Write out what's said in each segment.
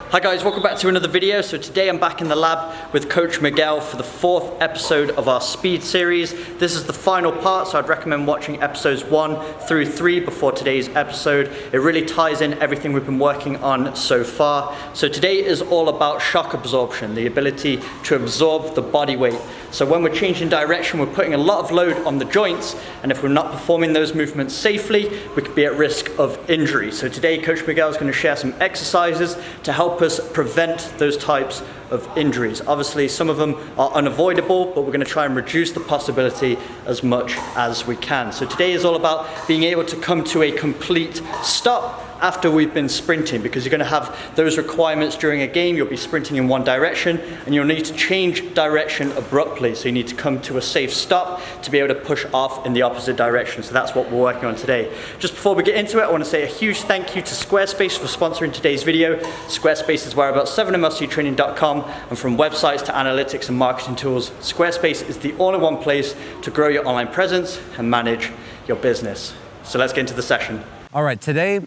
Hi guys, welcome back to another video. So today I'm back in the lab with Coach Miguel for the 4th episode of our speed series. This is the final part, so I'd recommend watching episodes 1 through 3 before today's episode. It really ties in everything we've been working on so far. So today is all about shock absorption, the ability to absorb the body weight. So when we're changing direction, we're putting a lot of load on the joints, and if we're not performing those movements safely, we could be at risk of injury. So today Coach Miguel is going to share some exercises to help us prevent those types of injuries. Obviously, some of them are unavoidable, but we're going to try and reduce the possibility as much as we can. So today is all about being able to come to a complete stop after we've been sprinting, because you're going to have those requirements during a game. You'll be sprinting in one direction and you'll need to change direction abruptly. So you need to come to a safe stop to be able to push off in the opposite direction. So that's what we're working on today. Just before we get into it, I want to say a huge thank you to Squarespace for sponsoring today's video. Squarespace is where about 7mlctraining.com, and from websites to analytics and marketing tools, Squarespace is the all-in-one place to grow your online presence and manage your business. So let's get into the session. All right, today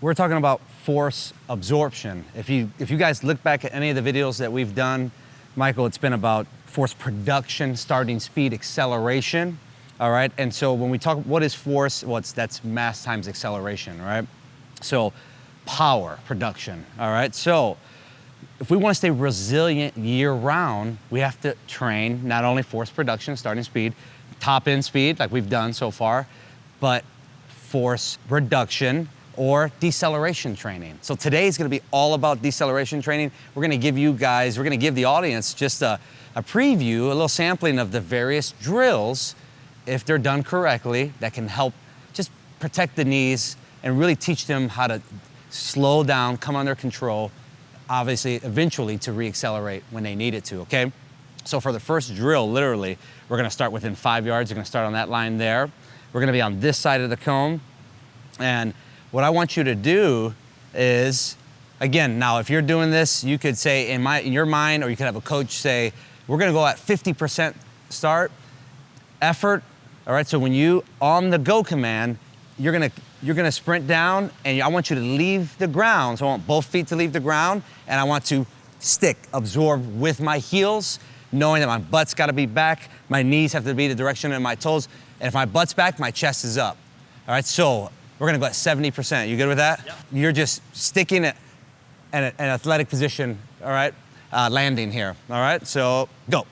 we're talking about force absorption. If you guys look back at any of the videos that we've done, Michael, it's been about force production, starting speed, acceleration, all right? And so when we talk, what is force? Well, that's mass times acceleration, right? So power production, all right? So if we want to stay resilient year round, we have to train not only force production, starting speed, top end speed, like we've done so far, but force reduction, or deceleration training. So today is gonna be all about deceleration training. We're gonna give you guys, we're gonna give the audience just a preview, a little sampling of the various drills, if they're done correctly, that can help just protect the knees and really teach them how to slow down, come under control, obviously, eventually to re-accelerate when they need it to, okay? So for the first drill, literally, we're gonna start within 5 yards. We're gonna start on that line there. We're gonna be on this side of the cone, and what I want you to do is, again, now if you're doing this, you could say in your mind, or you could have a coach say, we're gonna go at 50% start effort, all right? So when you, on the go command, you're gonna sprint down, and I want you to leave the ground. So I want both feet to leave the ground, and I want to absorb with my heels, knowing that my butt's gotta be back, my knees have to be the direction of my toes, and if my butt's back, my chest is up, all right? So we're gonna go at 70%. You good with that? Yep. You're just sticking at an athletic position, all right? Landing here, all right? So, go.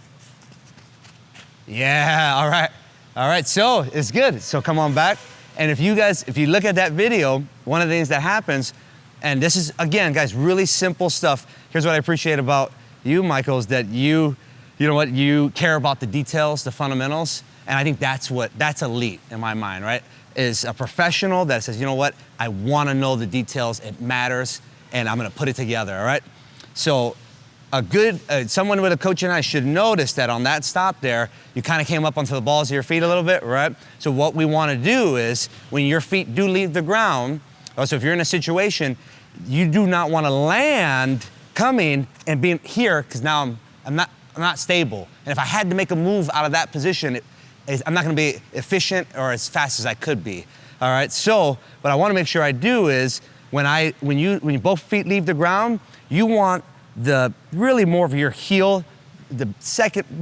Yeah, all right. All right, so it's good. So come on back. And if you look at that video, one of the things that happens, and this is, again, guys, really simple stuff. Here's what I appreciate about you, Michael, is that you know what, you care about the details, the fundamentals, and I think that's elite in my mind, right? Is a professional that says, you know what, I wanna know the details, it matters, and I'm gonna put it together, all right? So someone with a coach and I should notice that on that stop there, you kind of came up onto the balls of your feet a little bit, right? So what we wanna do is, when your feet do leave the ground, so if you're in a situation, you do not wanna land coming and being here, because now I'm not stable. And if I had to make a move out of that position, I'm not gonna be efficient or as fast as I could be, all right? So what I wanna make sure I do is, when you both feet leave the ground, you want really more of your heel, the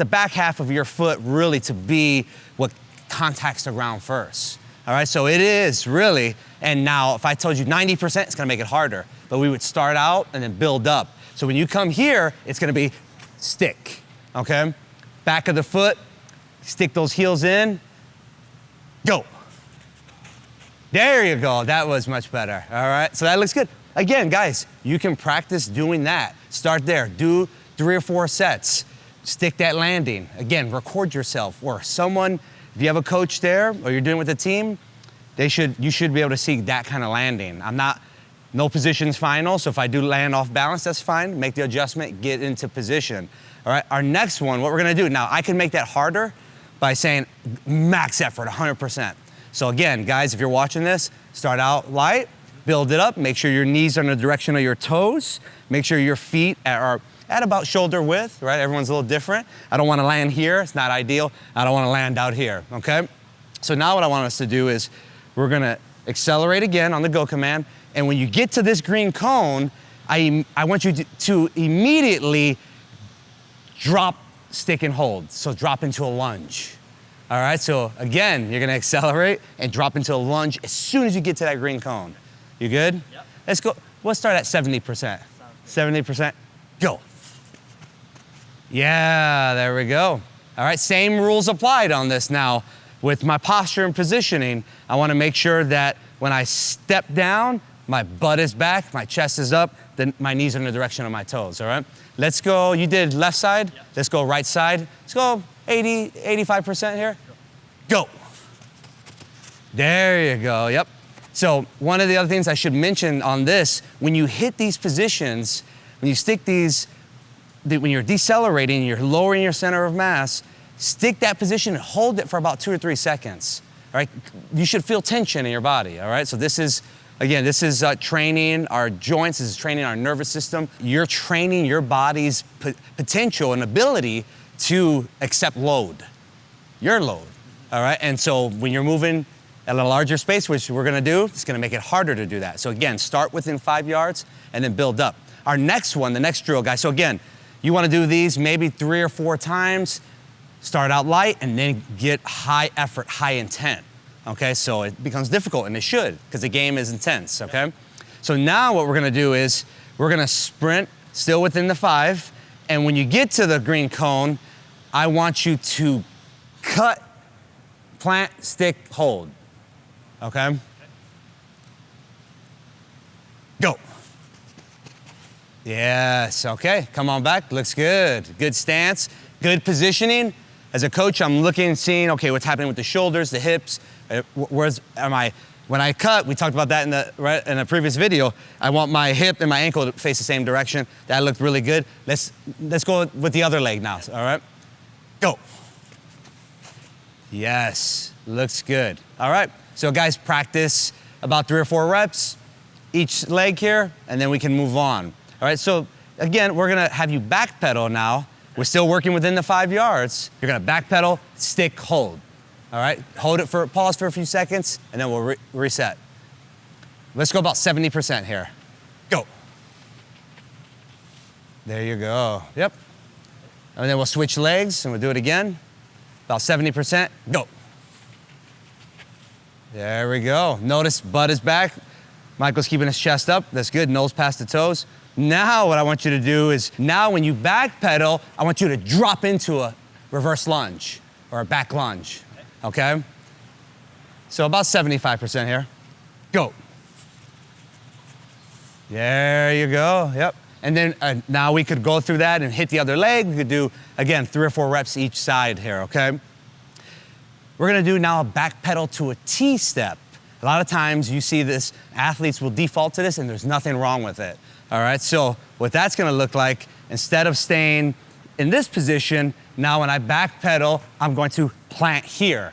back half of your foot really to be what contacts the ground first, all right? So it is really, and now if I told you 90%, it's gonna make it harder, but we would start out and then build up. So when you come here, it's gonna be stick, okay? Back of the foot, stick those heels in, go. There you go, that was much better, all right? So that looks good. Again, guys, you can practice doing that. Start there, do 3 or 4 sets. Stick that landing. Again, record yourself, or someone, if you have a coach there, or you're doing with a team, you should be able to see that kind of landing. No position's final, so if I do land off balance, that's fine. Make the adjustment, get into position. All right, our next one, what we're gonna do, now I can make that harder by saying max effort, 100%. So again, guys, if you're watching this, start out light, build it up, make sure your knees are in the direction of your toes, make sure your feet are at about shoulder width, right? Everyone's a little different. I don't wanna land here, it's not ideal. I don't wanna land out here, okay? So now what I want us to do is, we're gonna accelerate again on the go command, and when you get to this green cone, I want you to immediately drop, stick, and hold. So drop into a lunge. All right, so again, you're gonna accelerate and drop into a lunge as soon as you get to that green cone. You good? Yep. Let's go, let's start at 70%. 70%, go. Yeah, there we go. All right, same rules applied on this now. With my posture and positioning, I wanna make sure that when I step down, my butt is back, my chest is up, then my knees are in the direction of my toes, all right? Let's go, you did left side, Yep. Let's go right side. Let's go 80, 85% here. Go. There you go, yep. So one of the other things I should mention on this, when you hit these positions, when you stick these, when you're decelerating, you're lowering your center of mass, stick that position and hold it for about 2 or 3 seconds, all right? You should feel tension in your body, all right? So this is, again, this is training our joints, this is training our nervous system. You're training your body's potential and ability to accept load, your load, all right? And so when you're moving at a larger space, which we're gonna do, it's gonna make it harder to do that. So again, start within 5 yards and then build up. Our next one, the next drill, guys, so again, you wanna do these maybe 3 or 4 times, start out light and then get high effort, high intent, okay? So it becomes difficult, and it should, because the game is intense, okay? So now what we're gonna do is, we're gonna sprint still within the 5, and when you get to the green cone, I want you to cut, plant, stick, hold, okay? Go. Yes, okay, come on back, looks good. Good stance, good positioning. As a coach, I'm looking, seeing, okay, what's happening with the shoulders, the hips, where's, when I cut, we talked about that in a previous video, I want my hip and my ankle to face the same direction. That looked really good. Let's go with the other leg now, all right? Go. Yes, looks good. All right, so guys, practice about 3 or 4 reps each leg here, and then we can move on. All right, so again, we're gonna have you backpedal now. We're still working within the 5 yards. You're gonna backpedal, stick, hold. All right, hold it for, pause for a few seconds, and then we'll reset. Let's go about 70% here. Go. There you go, yep. And then we'll switch legs and we'll do it again. About 70%, go. There we go. Notice butt is back. Michael's keeping his chest up. That's good, nose past the toes. Now what I want you to do is, now when you backpedal, I want you to drop into a reverse lunge or a back lunge, okay? So about 75% here. Go. There you go, yep. And then now we could go through that and hit the other leg. We could do, again, 3 or 4 reps each side here, okay? We're gonna do now a back pedal to a T-step. A lot of times you see this, athletes will default to this and there's nothing wrong with it, all right? So what that's gonna look like, instead of staying in this position, now when I back pedal, I'm going to plant here.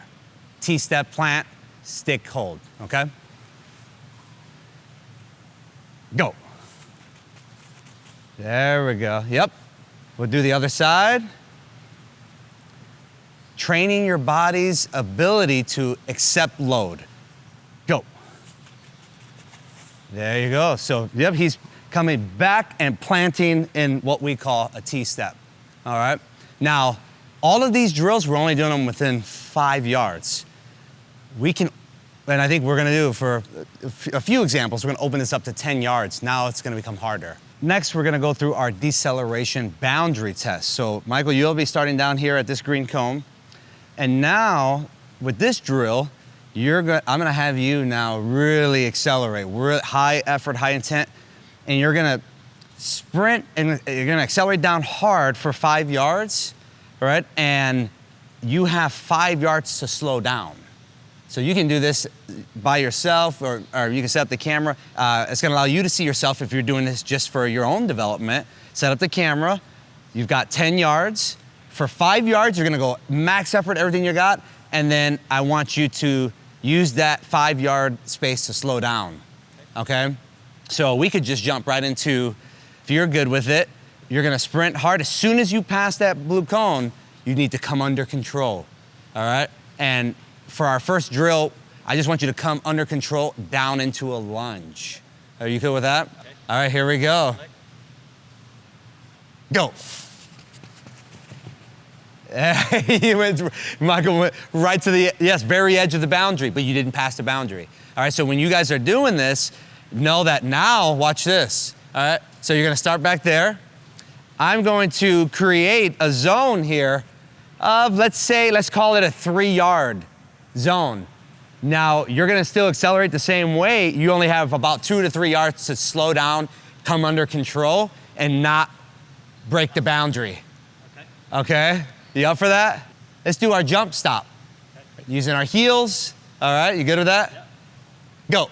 T-step, plant, stick, hold, okay? Go. There we go, yep. We'll do the other side. Training your body's ability to accept load. Go. There you go. So, yep, he's coming back and planting in what we call a T-step, all right? Now, all of these drills, we're only doing them within 5 yards. We can, and I think we're gonna do for a few examples, we're gonna open this up to 10 yards. Now it's gonna become harder. Next, we're gonna go through our deceleration boundary test. So, Michael, you'll be starting down here at this green cone. And now, with this drill, I'm gonna have you now really accelerate, high effort, high intent, and you're gonna sprint and you're gonna accelerate down hard for 5 yards, all right? And you have 5 yards to slow down. So you can do this by yourself, or you can set up the camera. It's gonna allow you to see yourself if you're doing this just for your own development. Set up the camera, you've got 10 yards. For 5 yards, you're gonna go max effort, everything you got, and then I want you to use that 5 yard space to slow down, okay? So we could just jump right into, if you're good with it, you're gonna sprint hard. As soon as you pass that blue cone, you need to come under control, all right? And for our first drill, I just want you to come under control down into a lunge, Are you cool with that? Okay. All right, here we go. Go. Michael went right to the, very edge of the boundary, but you didn't pass the boundary. All right, so when you guys are doing this, know that now, watch this. All right, so you're gonna start back there. I'm going to create a zone here of, let's call it a 3-yard zone. Now, you're gonna still accelerate the same way. You only have about 2 to 3 yards to slow down, come under control, and not break the boundary. Okay? You up for that? Let's do our jump stop. Okay. Using our heels. All right, you good with that? Yeah. Go.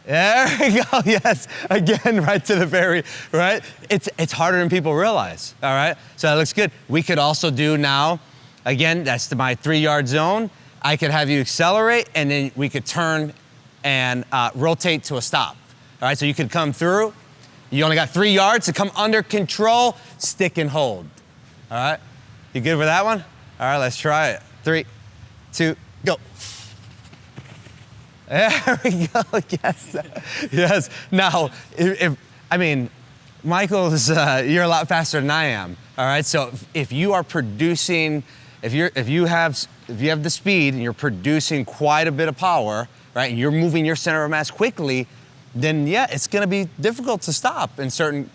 There we go, yes. Again, right to the very, right? It's harder than people realize, all right? So that looks good. We could also do now, again, that's my 3-yard zone. I could have you accelerate, and then we could turn and rotate to a stop. All right, so you could come through. You only got 3 yards to come under control, stick and hold. All right, you good with that one? All right, let's try it. 3, 2, go. There we go, yes. Yes, now, Michael's, you're a lot faster than I am, all right? So if you are producing, if you have the speed and you're producing quite a bit of power, right, and you're moving your center of mass quickly, then yeah, it's gonna be difficult to stop in certain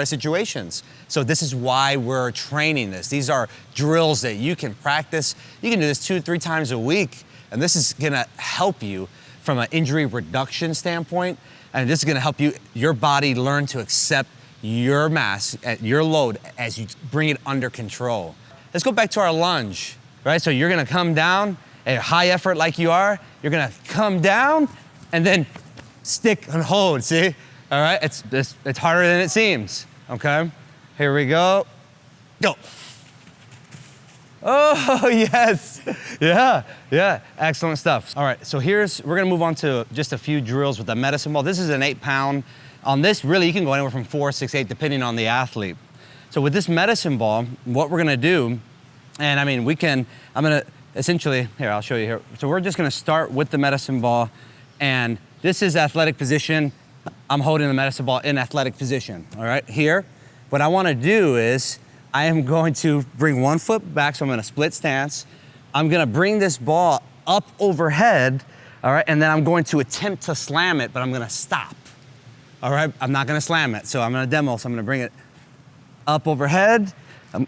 situations. So this is why we're training this. These are drills that you can practice. You can do this 2 to 3 times a week, and this is gonna help you from an injury reduction standpoint, and this is gonna help your body learn to accept your mass, your load as you bring it under control. Let's go back to our lunge, right? So you're gonna come down at high effort like you are, you're gonna come down and then stick and hold, see? All right, it's harder than it seems, okay? Here we go, go. Oh, yes, yeah, excellent stuff. All right, so we're gonna move on to just a few drills with the medicine ball. This is an 8-pound. On this, really, you can go anywhere from 4, 6, 8, depending on the athlete. So with this medicine ball, what we're gonna do, and I'm gonna essentially, here, I'll show you here. So we're just gonna start with the medicine ball, and this is athletic position. I'm holding the medicine ball in athletic position, all right? Here, what I wanna do is, I am going to bring one foot back, so I'm gonna split stance. I'm gonna bring this ball up overhead, all right? And then I'm going to attempt to slam it, but I'm gonna stop, all right? I'm not gonna slam it, so I'm gonna demo, so I'm gonna bring it up overhead,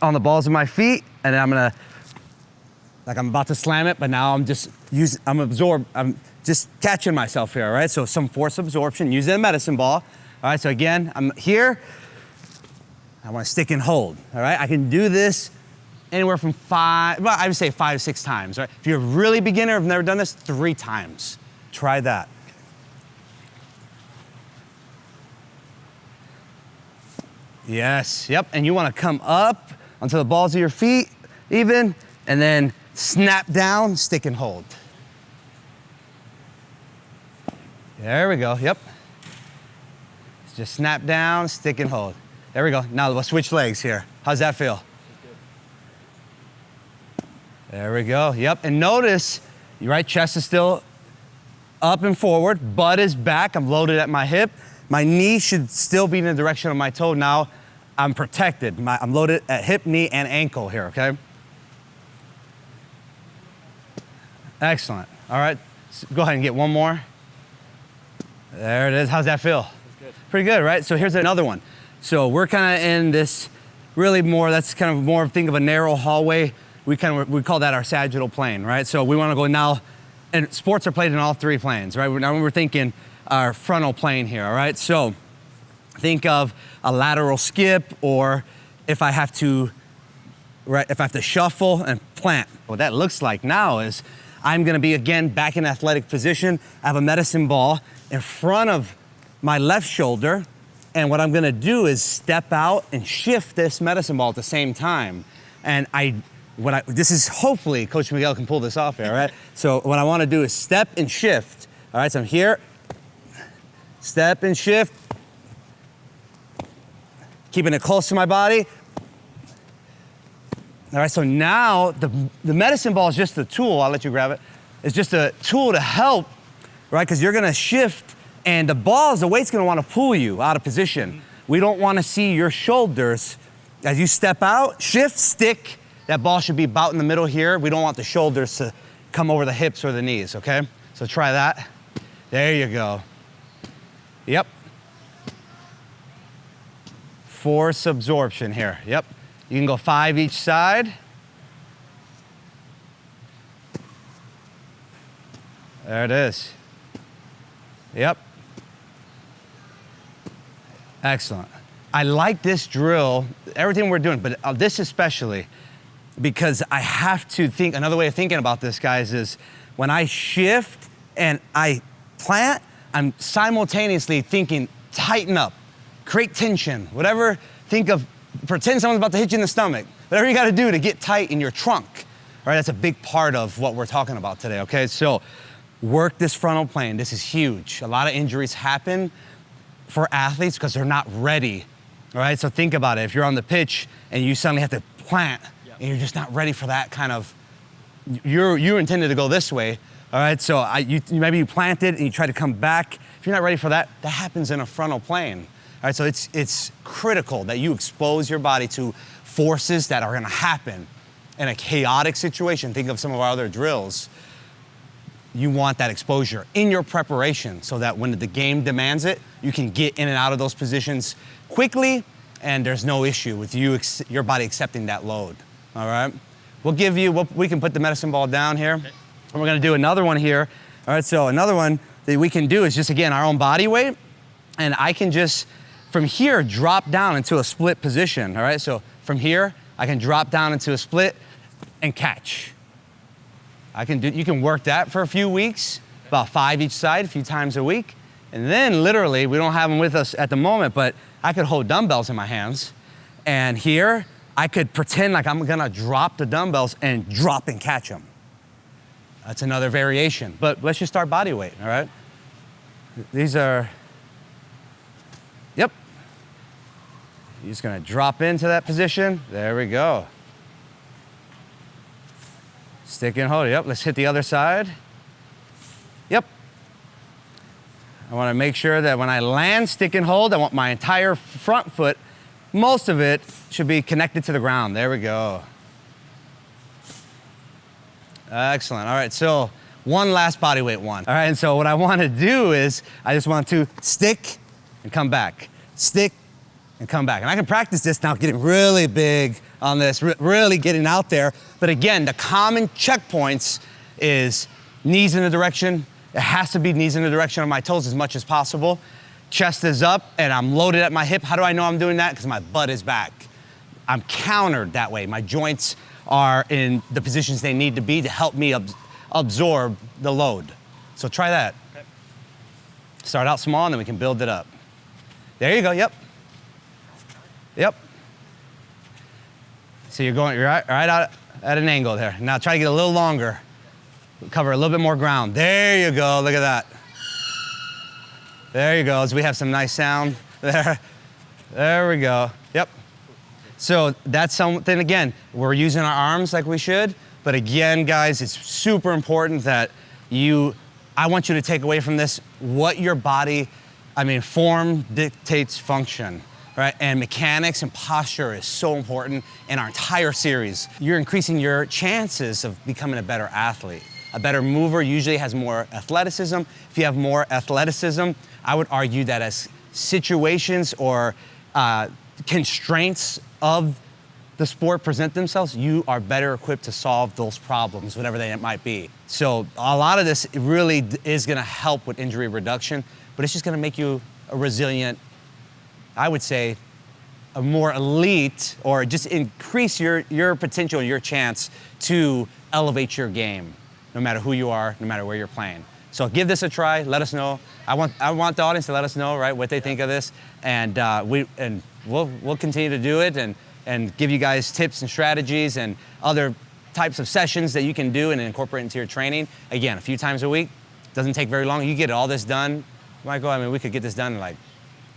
on the balls of my feet, and then I'm gonna, like I'm about to slam it, but now I'm just I'm just catching myself here, all right? So some force absorption using a medicine ball, all right? So again, I'm here, I want to stick and hold, all right? I can do this anywhere from 5, well, I would say 5, 6 times, right? If you're a really beginner, have never done this, 3 times. Try that. Yes, yep, and you want to come up onto the balls of your feet, even, and then snap down, stick and hold. There we go, yep. Just snap down, stick and hold. There we go. Now we'll switch legs here. How's that feel? There we go. Yep. And notice, your right chest is still up and forward. Butt is back. I'm loaded at my hip. My knee should still be in the direction of my toe. Now I'm protected. I'm loaded at hip, knee, and ankle here, okay? Excellent. All right. Go ahead and get one more. There it is. How's that feel? That's good. Pretty good, right? So here's another one. So we're kind of in this that's kind of more, think of a narrow hallway. We call that our sagittal plane, right? So we want to go now, and sports are played in all 3 planes, right? Now we're thinking our frontal plane here, all right? So think of a lateral skip, or if I have to shuffle and plant. What that looks like now is I'm gonna be, again, back in athletic position. I have a medicine ball in front of my left shoulder, and what I'm gonna do is step out and shift this medicine ball at the same time. And this is, hopefully, Coach Miguel can pull this off here, all right? So what I wanna do is step and shift. All right, so I'm here, step and shift, keeping it close to my body. All right, so now the medicine ball is just a tool, I'll let you grab it. It's just a tool to help, right? Because you're gonna shift And the weight's gonna wanna pull you out of position. We don't wanna see your shoulders. As you step out, shift, stick, that ball should be about in the middle here. We don't want the shoulders to come over the hips or the knees, okay? So try that. There you go. Yep. Force absorption here, yep. You can go 5 each side. There it is. Yep. Excellent. I like this drill, everything we're doing, but this especially, because I have to think, another way of thinking about this, guys, is when I shift and I plant, I'm simultaneously thinking, tighten up, create tension, whatever, pretend someone's about to hit you in the stomach. Whatever you gotta do to get tight in your trunk. All right, that's a big part of what we're talking about today, okay? So work this frontal plane, this is huge. A lot of injuries happen for athletes because they're not ready. All right, so think about it. If you're on the pitch and you suddenly have to plant and you're just not ready for that kind of, you're intended to go this way. All right, so maybe you planted and you try to come back. If you're not ready for that, that happens in a frontal plane. All right, so it's critical that you expose your body to forces that are gonna happen in a chaotic situation. Think of some of our other drills. You want that exposure in your preparation so that when the game demands it, you can get in and out of those positions quickly and there's no issue with your body accepting that load, all right? We can put the medicine ball down here. Okay. And we're gonna do another one here. All right, so another one that we can do is just, again, our own body weight. And I can just, from here, drop down into a split position, all right? So from here, I can drop down into a split and catch. You can work that for a few weeks, about 5 each side, a few times a week. And then literally, we don't have them with us at the moment, but I could hold dumbbells in my hands. And here, I could pretend like I'm gonna drop the dumbbells and drop and catch them. That's another variation, but let's just start body weight, all right? These are, yep. You're just gonna drop into that position. There we go. Stick and hold, yep, let's hit the other side. Yep. I wanna make sure that when I land, stick and hold, I want my entire front foot, most of it should be connected to the ground. There we go. Excellent, all right, so one last body weight one. All right, and so what I wanna do is, I just want to stick and come back, stick and come back. And I can practice this now, getting really big on this, really getting out there. But again, the common checkpoints is knees in the direction. It has to be knees in the direction of my toes as much as possible. Chest is up and I'm loaded at my hip. How do I know I'm doing that? Because my butt is back. I'm countered that way. My joints are in the positions they need to be to help me absorb the load. So try that. Okay. Start out small and then we can build it up. There you go, yep. Yep. So you're right out at an angle there. Now try to get a little longer. Cover a little bit more ground. There you go, look at that. There you go, so we have some nice sound there. There we go, yep. So that's something, again, we're using our arms like we should, but again, guys, it's super important that I want you to take away from this what your body, form dictates function. Right? And mechanics and posture is so important in our entire series. You're increasing your chances of becoming a better athlete. A better mover usually has more athleticism. If you have more athleticism, I would argue that as situations or constraints of the sport present themselves, you are better equipped to solve those problems, whatever they might be. So a lot of this really is gonna help with injury reduction, but it's just gonna make you a resilient, I would say, a more elite, or just increase your potential, your chance to elevate your game, no matter who you are, no matter where you're playing. So give this a try, let us know. I want the audience to let us know, right, what they think of this, and we'll continue to do it and give you guys tips and strategies and other types of sessions that you can do and incorporate into your training. Again, a few times a week, doesn't take very long. You get all this done, Michael, we could get this done in like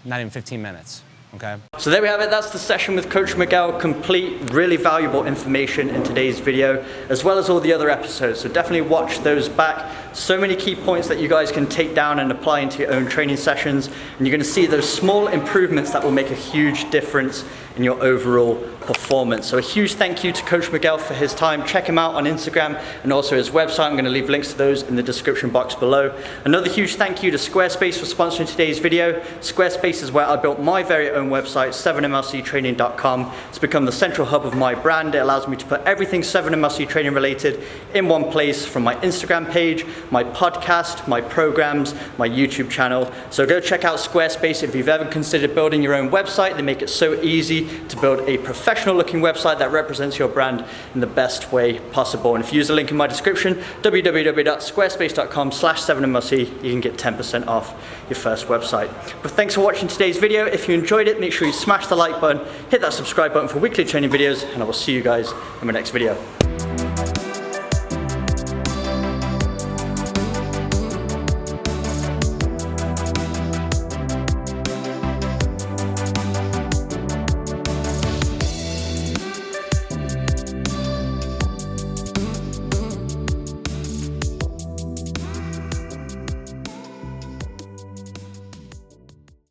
not even 15 minutes. okay? So there we have it, that's the session with Coach Miguel, complete, really valuable information in today's video, as well as all the other episodes, so definitely watch those back. So many key points that you guys can take down and apply into your own training sessions, and you're gonna see those small improvements that will make a huge difference in your overall performance. So a huge thank you to Coach Miguel for his time. Check him out on Instagram and also his website. I'm gonna leave links to those in the description box below. Another huge thank you to Squarespace for sponsoring today's video. Squarespace is where I built my very own website, 7mlctraining.com. It's become the central hub of my brand. It allows me to put everything 7mlc training related in one place, from my Instagram page, my podcast, my programs, my YouTube channel. So go check out Squarespace if you've ever considered building your own website. They make it so easy to build a professional looking website that represents your brand in the best way possible. And if you use the link in my description, www.squarespace.com/7mlc, you can get 10% off your first website. But thanks for watching today's video. If you enjoyed it, make sure you smash the like button, hit that subscribe button for weekly training videos, and I will see you guys in my next video.